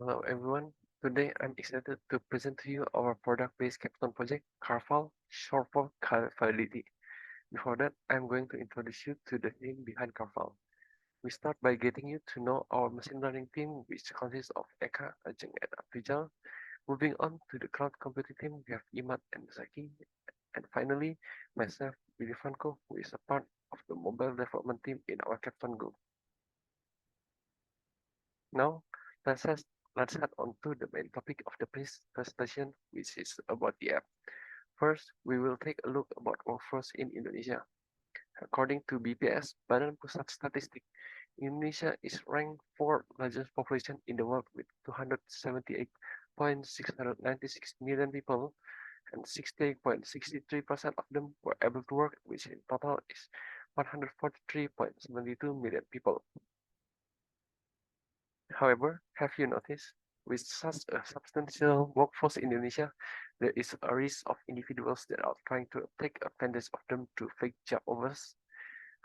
Hello everyone. Today I'm excited to present to you our product-based capstone project, Carval, short for Carvalidity. Before that, I'm going to introduce you to the team behind Carval. We start by getting you to know our machine learning team, which consists of Eka, Ajeng, and Afijal. Moving on to the cloud computing team, we have Imad and Zaki. And finally, myself, Billy Franco, who is a part of the mobile development team in our Capstone group. Now, let's head, let's head on to the main topic of the presentation, which is about the app. First, we will take a look about workforce in Indonesia. According to BPS, Badan Pusat Statistik, Indonesia is ranked fourth largest population in the world with 278.696 million people, and 60.63% of them were able to work, which in total is 143.72 million people. However, have you noticed, with such a substantial workforce in Indonesia, there is a risk of individuals that are trying to take advantage of them through fake job offers.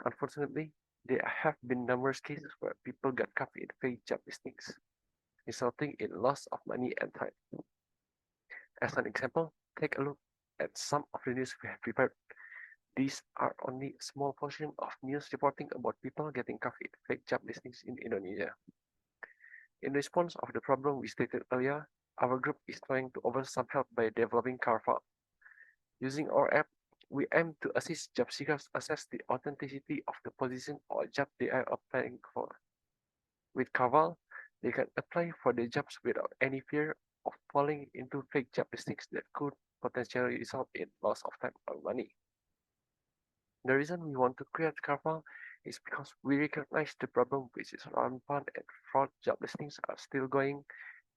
Unfortunately, there have been numerous cases where people got caught in fake job listings, resulting in loss of money and time. As an example, take a look at some of the news we have prepared. These are only a small portion of news reporting about people getting caught in fake job listings in Indonesia. In response of the problem we stated earlier, our group is trying to offer some help by developing Carval. Using our app, we aim to assist job seekers assess the authenticity of the position or job they are applying for. With Carval, they can apply for the jobs without any fear of falling into fake job listings that could potentially result in loss of time or money. The reason we want to create Carval is because we recognize the problem which is rampant and fraud job listings are still going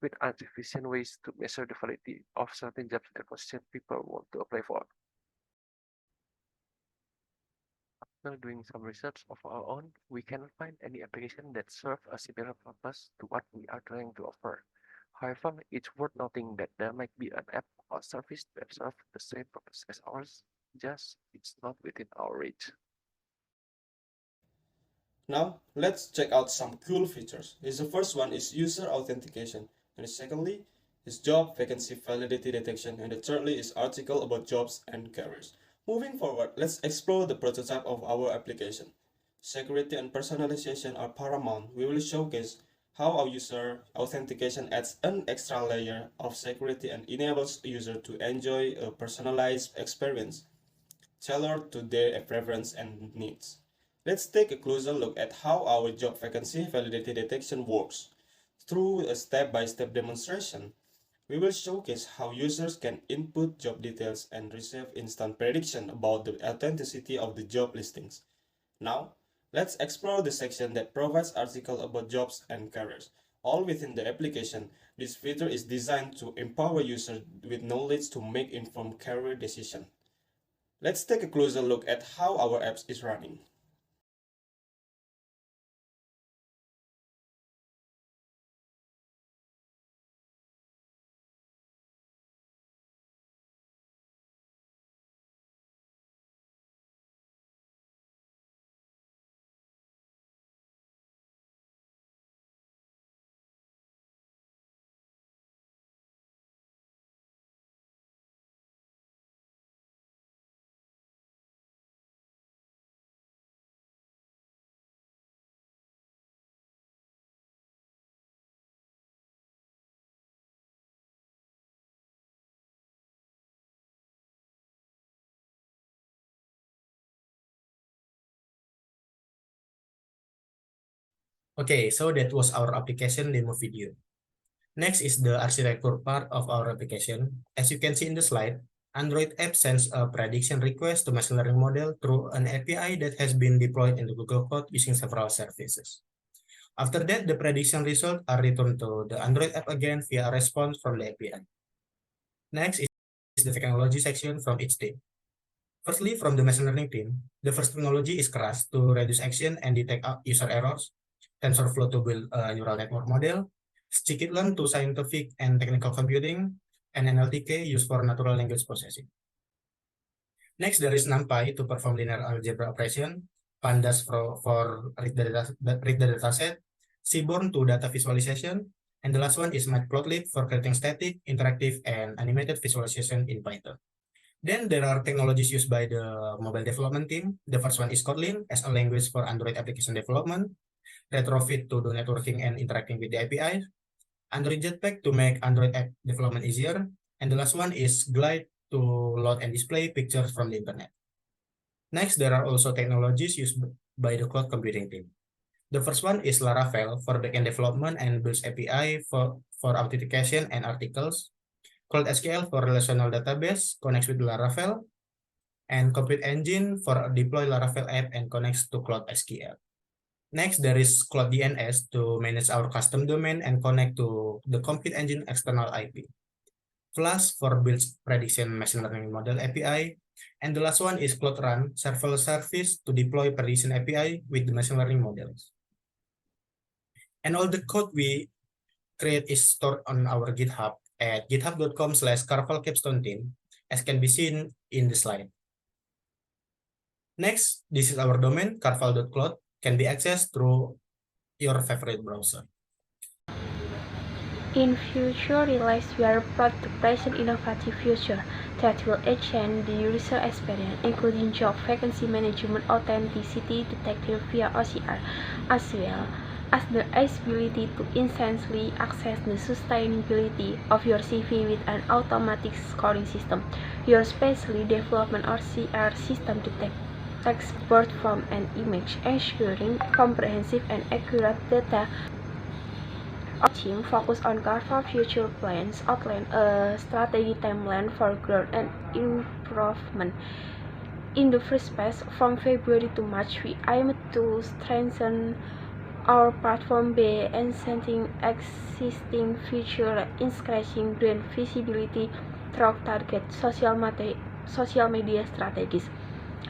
with insufficient ways to measure the validity of certain jobs and positions people want to apply for. After doing some research of our own, we cannot find any application that serves a similar purpose to what we are trying to offer. However, it's worth noting that there might be an app or service that serves the same purpose as ours, just it's not within our reach. Now, let's check out some cool features. The first one is user authentication, and secondly is job vacancy validity detection, and the thirdly is article about jobs and careers. Moving forward, let's explore the prototype of our application. Security and personalization are paramount. We will showcase how our user authentication adds an extra layer of security and enables a user to enjoy a personalized experience tailored to their preference and needs. Let's take a closer look at how our job vacancy validity detection works. Through a step-by-step demonstration, we will showcase how users can input job details and receive instant prediction about the authenticity of the job listings. Now, let's explore the section that provides articles about jobs and careers. All within the application, this feature is designed to empower users with knowledge to make informed career decisions. Let's take a closer look at how our app is running. Okay, so that was our application demo video. Next is the architecture part of our application. As you can see in the slide, Android app sends a prediction request to machine learning model through an API that has been deployed into Google Cloud using several services. After that, the prediction results are returned to the Android app again via a response from the API. Next is the technology section from each team. Firstly, from the machine learning team, the first technology is Keras to reduce action and detect user errors, TensorFlow to build a neural network model, scikit-learn to scientific and technical computing, and NLTK used for natural language processing. Next, there is NumPy to perform linear algebra operation, Pandas for read the dataset, Seaborn to data visualization, And the last one is Matplotlib for creating static, interactive, and animated visualization in Python. Then there are technologies used by the mobile development team. The first one is Kotlin as a language for Android application development, Retrofit to do networking and interacting with the API, Android Jetpack to make Android app development easier, and the last one is Glide to load and display pictures from the internet. Next, there are also technologies used by the cloud computing team. The first one is Laravel for backend development and builds API for authentication and articles. Cloud SQL for relational database connects with Laravel, and Compute Engine for deploy Laravel app and connects to Cloud SQL. Next, there is Cloud DNS to manage our custom domain and connect to the Compute Engine external IP. Flask for builds prediction machine learning model API. And the last one is Cloud Run serverless service to deploy prediction API with the machine learning models. And all the code we create is stored on our GitHub at github.com/carvalcapstone-team, as can be seen in the slide. Next, this is our domain, carval.cloud, can be accessed through your favorite browser. In future release, we are proud to present innovative features that will enhance the user experience, including job vacancy management, authenticity detection via OCR, as well as the ability to instantly access the sustainability of your CV with an automatic scoring system. Your specially developed OCR system detects text both from an image, ensuring comprehensive and accurate data. Our team focus on Carval future plans, outline a strategy timeline for growth and improvement. In the first phase, from February to March, we aim to strengthen our platform by enhancing existing features, increasing brand visibility through target social media strategies,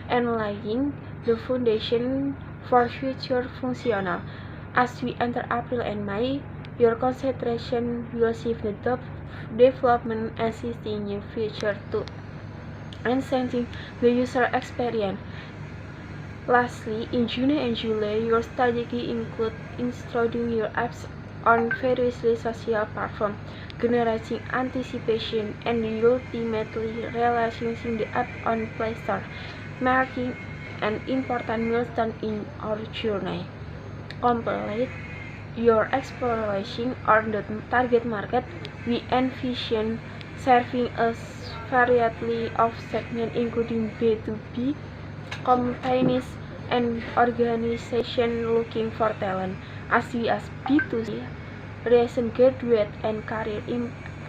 and laying the foundation for future functional. As we enter April and May, your concentration will shift the development existing new features to enhancing the user experience. Lastly, in June and July, your strategy includes introducing your apps on various social platforms, generating anticipation, and ultimately releasing the app on Play Store, marking an important milestone in our journey. Complete your exploration on the target market, we envision serving a variety of segments including B2B, companies, and organizations looking for talent, as well as B2C, recent graduate and career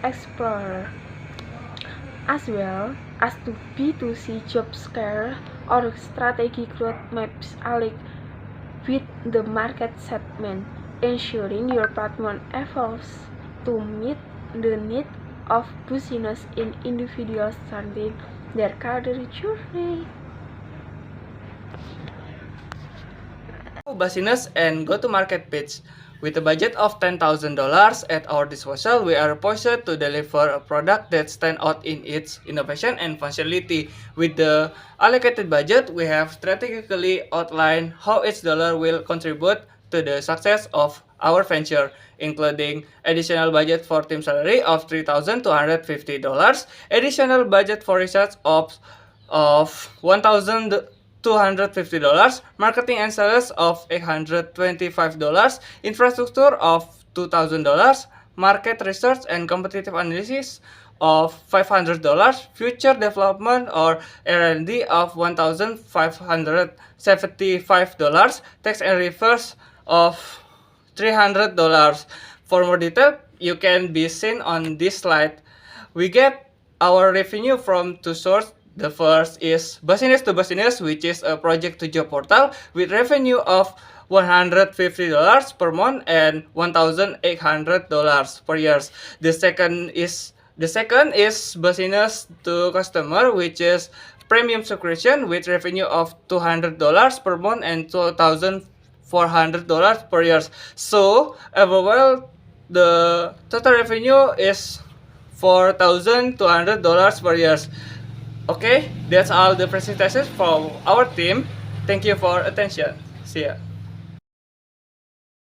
explorer, as well as to B2C job scale or strategic roadmaps aligned with the market segment, ensuring your platform evolves to meet the needs of business and individuals starting their career journey. Business and go-to-market pitch. With a budget of $10,000 at our disposal, we are poised to deliver a product that stands out in its innovation and functionality. With the allocated budget, we have strategically outlined how each dollar will contribute to the success of our venture, including additional budget for team salary of $3,250, additional budget for research of $1,250, marketing and sales of $825, infrastructure of $2,000, market research and competitive analysis of $500, future development or R&D of $1,575, tax and reverse of $300. For more detail, you can be seen on this slide. We get our revenue from two sources. The first is Business to Business, which is a project to job portal with revenue of $150 per month and $1,800 per year. The second is Business to Customer, which is premium subscription with revenue of $200 per month and $2,400 per year. So overall, the total revenue is $4,200 per year. Okay, that's all the presentations from our team. Thank you for attention. See ya.